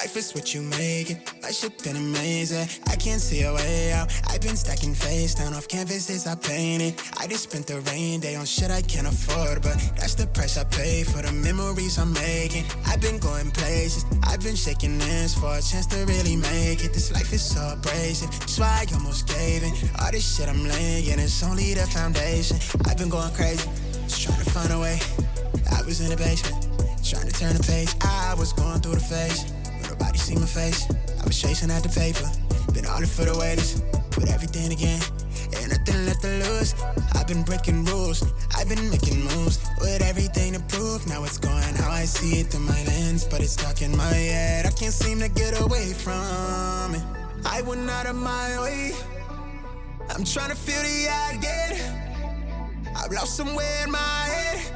Life is what you make it. My shit been amazing. I can't see a way out. I've been stacking face down off canvases I painted. I just spent the rain day on shit I can't afford, but that's the price I pay for the memories I'm making. I've been going places. I've been shaking hands for a chance to really make it. This life is so abrasive. That's why I almost gave in. All this shit I'm laying, it's only the foundation. I've been going crazy, just trying to find a way. I was in the basement, trying to turn the page. I was going through the phase, but nobody see my face. I was chasing out the paper, been all in for the waiters. With everything again, ain't nothing left to lose. I've been breaking rules, I've been making moves. With everything to prove, now it's going how I see it through my lens. But it's stuck in my head, I can't seem to get away from it. I went out of my way, I'm trying to feel the I get. I've lost somewhere in my head.